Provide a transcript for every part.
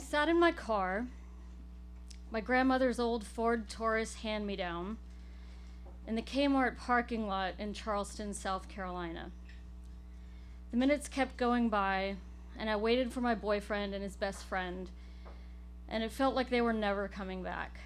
sat in my car, my grandmother's old Ford Taurus hand-me-down, in the Kmart parking lot in Charleston, South Carolina. The minutes kept going by, and I waited for my boyfriend and his best friend, and it felt like they were never coming back.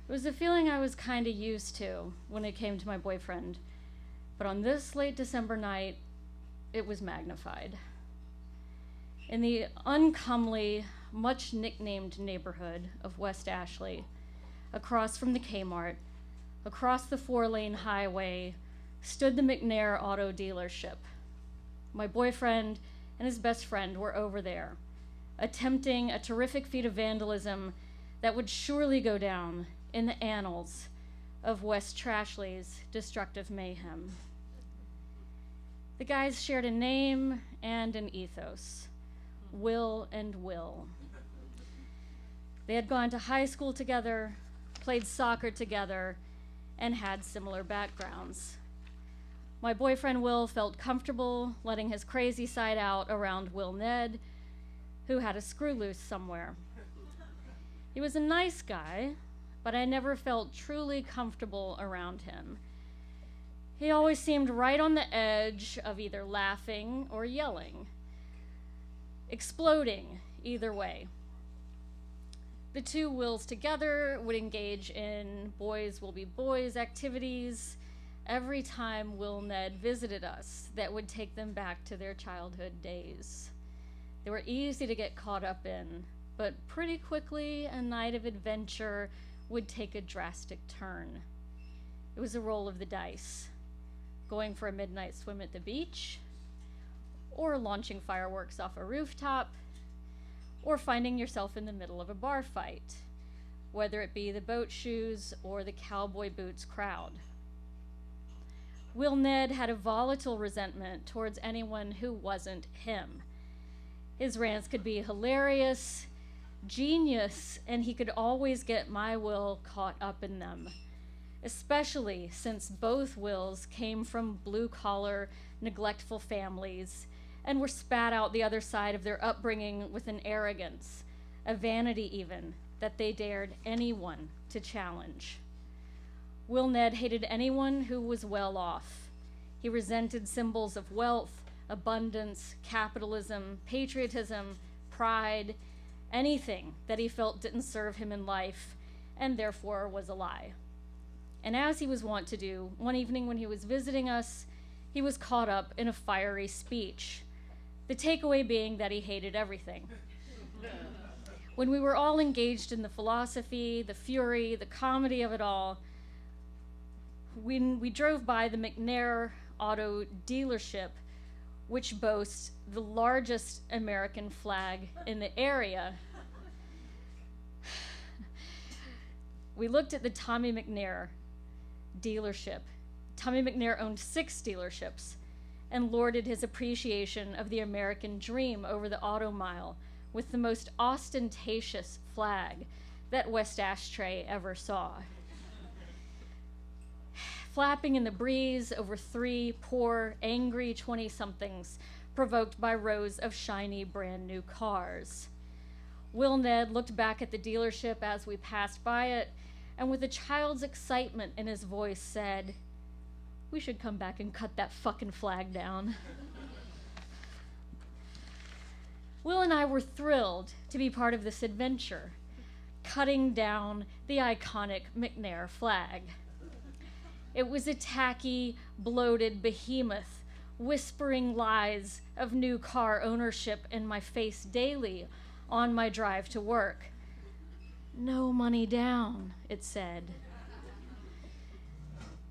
It was a feeling I was kind of used to when it came to my boyfriend, but on this late December night, it was magnified. In the uncomely, much nicknamed neighborhood of West Ashley, across from the Kmart, across the 4-lane highway, stood the McNair auto dealership. My boyfriend and his best friend were over there, attempting a terrific feat of vandalism that would surely go down in the annals of West Trashley's destructive mayhem. The guys shared a name and an ethos, Will and Will. They had gone to high school together, played soccer together, and had similar backgrounds. My boyfriend Will felt comfortable letting his crazy side out around Will Ned, who had a screw loose somewhere. He was a nice guy, but I never felt truly comfortable around him. He always seemed right on the edge of either laughing or yelling, exploding either way. The two Wills together would engage in boys will be boys activities every time Will Ned visited us that would take them back to their childhood days. They were easy to get caught up in, but pretty quickly a night of adventure would take a drastic turn. It was a roll of the dice, going for a midnight swim at the beach, or launching fireworks off a rooftop, or finding yourself in the middle of a bar fight, whether it be the boat shoes or the cowboy boots crowd. Will Ned had a volatile resentment towards anyone who wasn't him. His rants could be hilarious, genius, and he could always get my Will caught up in them, especially since both Wills came from blue-collar, neglectful families and were spat out the other side of their upbringing with an arrogance, a vanity even, that they dared anyone to challenge. Will Ned hated anyone who was well off. He resented symbols of wealth, abundance, capitalism, patriotism, pride, anything that he felt didn't serve him in life and therefore was a lie. And as he was wont to do, one evening when he was visiting us, he was caught up in a fiery speech, the takeaway being that he hated everything. When we were all engaged in the philosophy, the fury, the comedy of it all, when we drove by the McNair auto dealership, which boasts the largest American flag in the area, we looked at the Tommy McNair dealership. Tommy McNair owned 6 dealerships and lorded his appreciation of the American dream over the auto mile with the most ostentatious flag that West Ashtray ever saw. Flapping in the breeze over 3 poor, angry 20-somethings provoked by rows of shiny, brand new cars. Will Ned looked back at the dealership as we passed by it, and with a child's excitement in his voice said, "We should come back and cut that fucking flag down." Will and I were thrilled to be part of this adventure, cutting down the iconic McNair flag. It was a tacky, bloated behemoth, whispering lies of new car ownership in my face daily on my drive to work. "No money down," it said.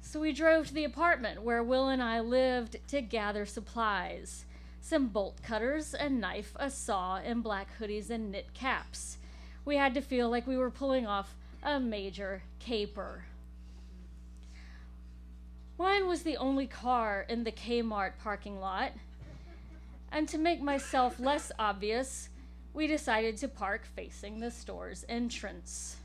So we drove to the apartment where Will and I lived to gather supplies, some bolt cutters, a knife, a saw, and black hoodies and knit caps. We had to feel like we were pulling off a major caper. Mine was the only car in the Kmart parking lot, and to make myself less obvious, we decided to park facing the store's entrance.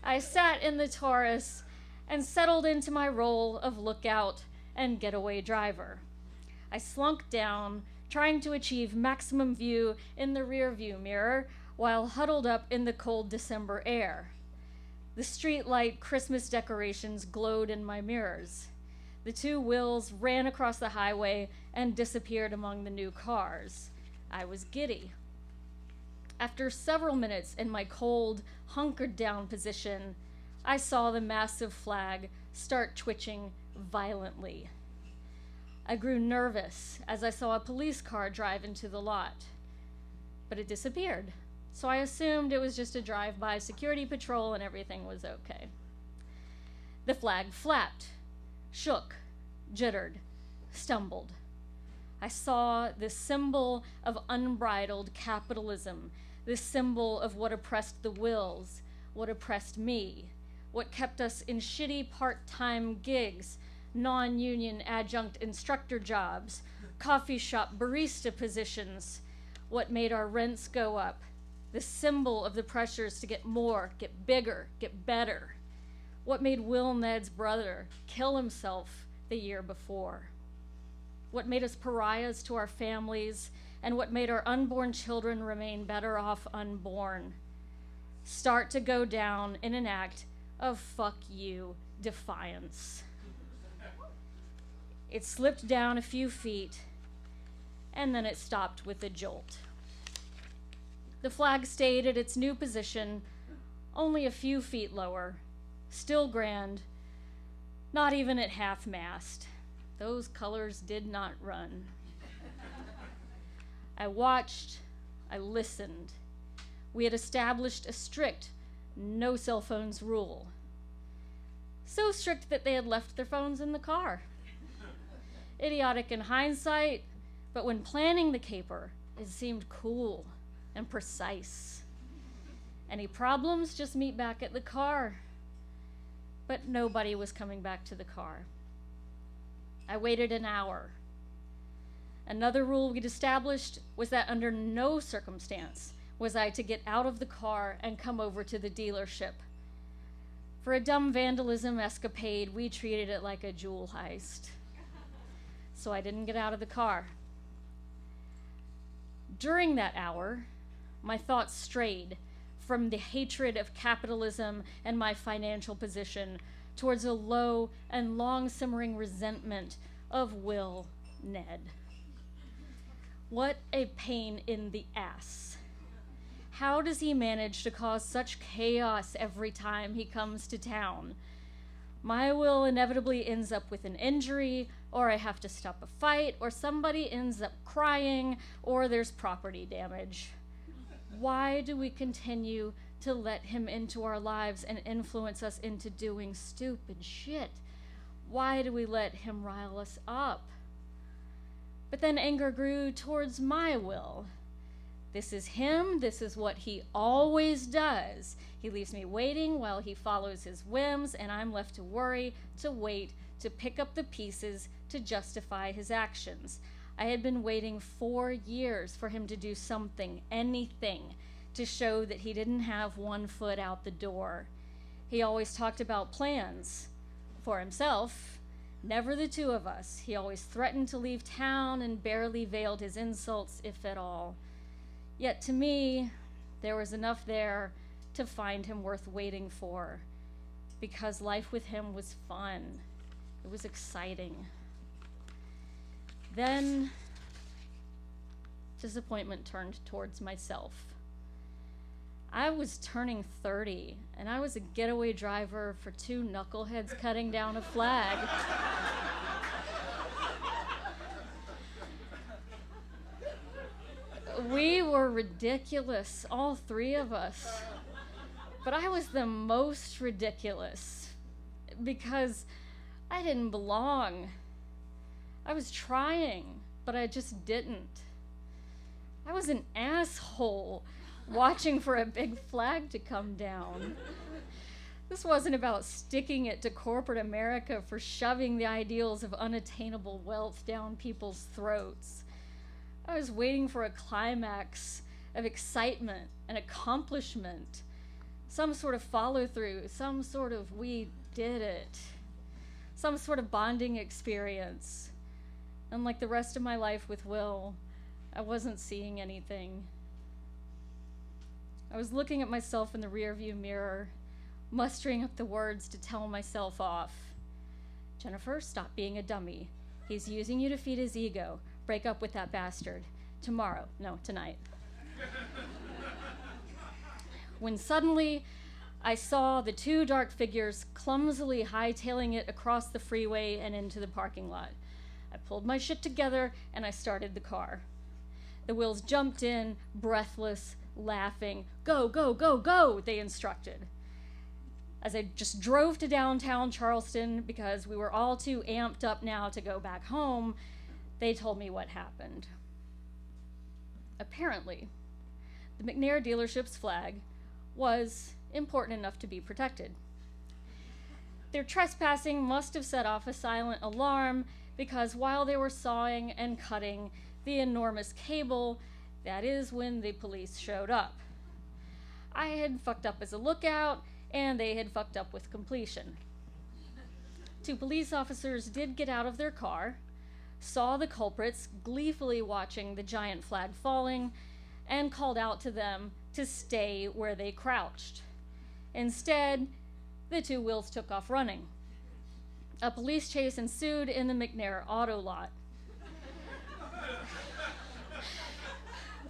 I sat in the Taurus and settled into my role of lookout and getaway driver. I slunk down, trying to achieve maximum view in the rear view mirror while huddled up in the cold December air. The streetlight Christmas decorations glowed in my mirrors. The two Wills ran across the highway and disappeared among the new cars. I was giddy. After several minutes in my cold, hunkered down position, I saw the massive flag start twitching violently. I grew nervous as I saw a police car drive into the lot, but it disappeared, so I assumed it was just a drive-by security patrol and everything was okay. The flag flapped, shook, jittered, stumbled. I saw this symbol of unbridled capitalism, this symbol of what oppressed the Wills, what oppressed me, what kept us in shitty part-time gigs, non-union adjunct instructor jobs, coffee shop barista positions, what made our rents go up, the symbol of the pressures to get more, get bigger, get better, what made Will Ned's brother kill himself the year before, what made us pariahs to our families, and what made our unborn children remain better off unborn, start to go down in an act of fuck you defiance. It slipped down a few feet, and then it stopped with a jolt. The flag stayed at its new position, only a few feet lower, still grand, not even at half-mast. Those colors did not run. I watched, I listened. We had established a strict no cell phones rule. So strict that they had left their phones in the car. Idiotic in hindsight, but when planning the caper, it seemed cool and precise. Any problems, just meet back at the car. But nobody was coming back to the car. I waited an hour. Another rule we'd established was that under no circumstance was I to get out of the car and come over to the dealership. For a dumb vandalism escapade, we treated it like a jewel heist. So I didn't get out of the car. During that hour, my thoughts strayed from the hatred of capitalism and my financial position towards a low and long-simmering resentment of Will Ned. What a pain in the ass. How does he manage to cause such chaos every time he comes to town? My Will inevitably ends up with an injury, or I have to stop a fight, or somebody ends up crying, or there's property damage. Why do we continue to let him into our lives and influence us into doing stupid shit? Why do we let him rile us up? But then anger grew towards my Will. This is him, this is what he always does. He leaves me waiting while he follows his whims, and I'm left to worry, to wait, to pick up the pieces to justify his actions. I had been waiting 4 years for him to do something, anything, to show that he didn't have one foot out the door. He always talked about plans for himself, never the two of us. He always threatened to leave town and barely veiled his insults, if at all. Yet to me, there was enough there to find him worth waiting for, because life with him was fun. It was exciting. Then disappointment turned towards myself. I was turning 30, and I was a getaway driver for two knuckleheads cutting down a flag. We were ridiculous, all three of us. But I was the most ridiculous because I didn't belong. I was trying, but I just didn't. I was an asshole watching for a big flag to come down. This wasn't about sticking it to corporate America for shoving the ideals of unattainable wealth down people's throats. I was waiting for a climax of excitement and accomplishment, some sort of follow-through, some sort of we did it, some sort of bonding experience. And like the rest of my life with Will, I wasn't seeing anything. I was looking at myself in the rearview mirror, mustering up the words to tell myself off. Jennifer, stop being a dummy. He's using you to feed his ego. Break up with that bastard. Tomorrow. No, tonight. When suddenly I saw the two dark figures clumsily hightailing it across the freeway and into the parking lot. I pulled my shit together and I started the car. The Wills jumped in, breathless, laughing. Go, go, go, go, they instructed. As I just drove to downtown Charleston because we were all too amped up now to go back home, they told me what happened. Apparently, the McNair dealership's flag was important enough to be protected. Their trespassing must have set off a silent alarm because while they were sawing and cutting the enormous cable, that is when the police showed up. I had fucked up as a lookout, and they had fucked up with completion. Two police officers did get out of their car, saw the culprits gleefully watching the giant flag falling, and called out to them to stay where they crouched. Instead, the two Wills took off running. A police chase ensued in the McNair auto lot.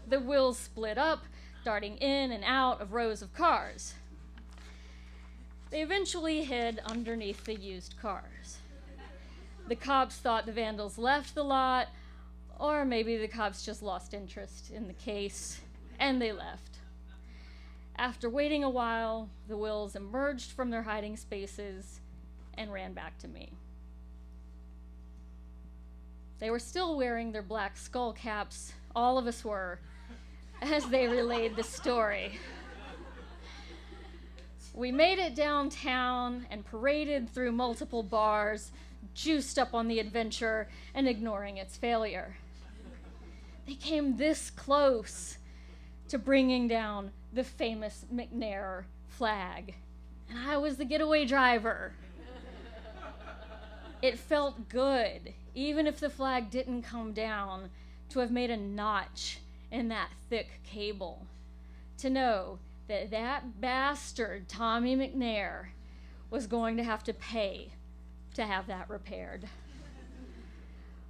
The Wills split up, darting in and out of rows of cars. They eventually hid underneath the used cars. The cops thought the vandals left the lot, or maybe the cops just lost interest in the case, and they left. After waiting a while, the Wills emerged from their hiding spaces and ran back to me. They were still wearing their black skull caps, all of us were, as they relayed the story. We made it downtown and paraded through multiple bars, juiced up on the adventure and ignoring its failure. They came this close to bringing down the famous McNair flag, and I was the getaway driver. It felt good, even if the flag didn't come down, to have made a notch in that thick cable, to know that that bastard Tommy McNair was going to have to pay to have that repaired.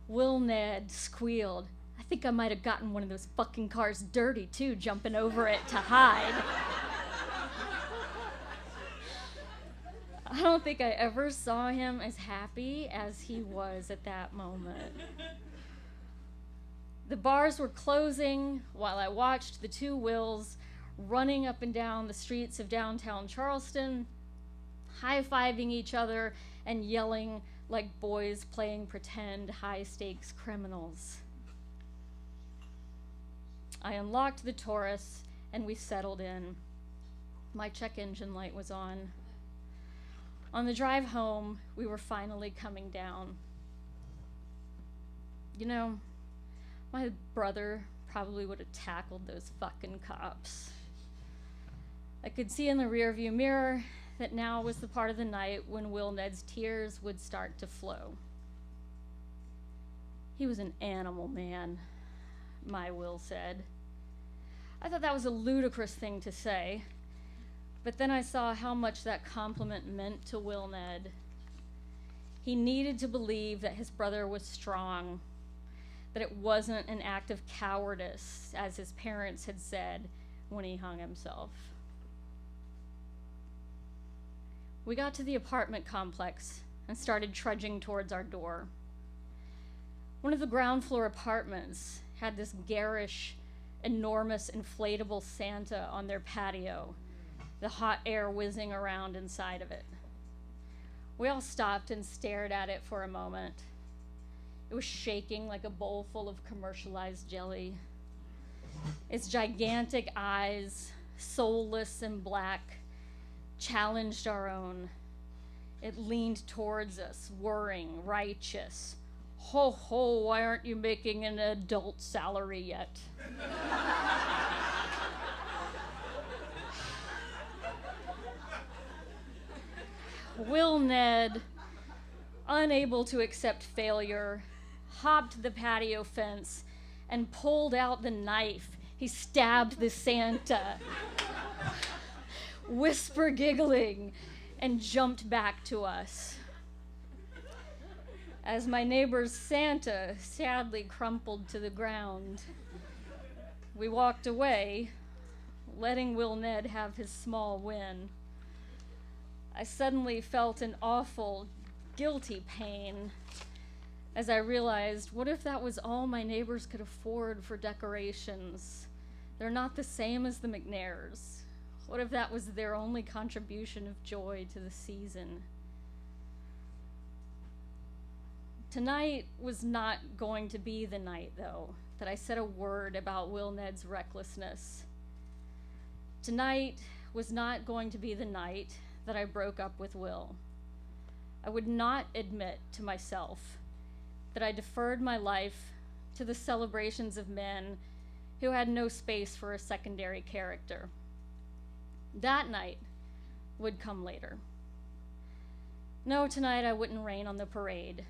Will Ned squealed. I think I might have gotten one of those fucking cars dirty too, jumping over it to hide. I don't think I ever saw him as happy as he was at that moment. The bars were closing while I watched the two Wills running up and down the streets of downtown Charleston, high-fiving each other and yelling like boys playing pretend high-stakes criminals. I unlocked the Taurus and we settled in. My check engine light was on. On the drive home, we were finally coming down. You know, my brother probably would have tackled those fucking cops. I could see in the rearview mirror that now was the part of the night when Will Ned's tears would start to flow. He was an animal man, my Will said. I thought that was a ludicrous thing to say, but then I saw how much that compliment meant to Will Ned. He needed to believe that his brother was strong, that it wasn't an act of cowardice, as his parents had said when he hung himself. We got to the apartment complex and started trudging towards our door. One of the ground floor apartments had this garish, enormous inflatable Santa on their patio, the hot air whizzing around inside of it. We all stopped and stared at it for a moment. It was shaking like a bowl full of commercialized jelly. Its gigantic eyes, soulless and black, challenged our own. It leaned towards us, whirring, righteous. Ho ho, why aren't you making an adult salary yet? Will Ned, unable to accept failure, hopped the patio fence and pulled out the knife. He stabbed the Santa, whisper giggling, and jumped back to us. As my neighbor's Santa sadly crumpled to the ground, we walked away, letting Will Ned have his small win. I suddenly felt an awful, guilty pain as I realized, what if that was all my neighbors could afford for decorations? They're not the same as the McNairs. What if that was their only contribution of joy to the season? Tonight was not going to be the night, though, that I said a word about Will Ned's recklessness. Tonight was not going to be the night that I broke up with Will. I would not admit to myself that I deferred my life to the celebrations of men who had no space for a secondary character. That night would come later. No, tonight I wouldn't rain on the parade.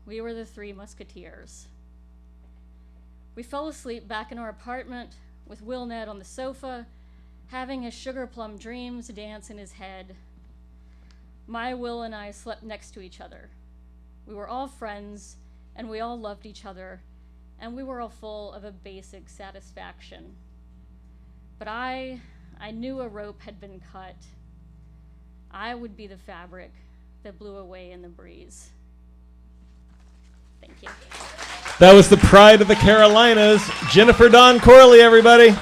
We were the Three Musketeers. We fell asleep back in our apartment with Will Ned on the sofa, having his sugar plum dreams dance in his head. My Will and I slept next to each other. We were all friends, and we all loved each other, and we were all full of a basic satisfaction. But I knew a rope had been cut. I would be the fabric that blew away in the breeze. Thank you. That was the pride of the Carolinas, Jennifer Dawn Corley, everybody.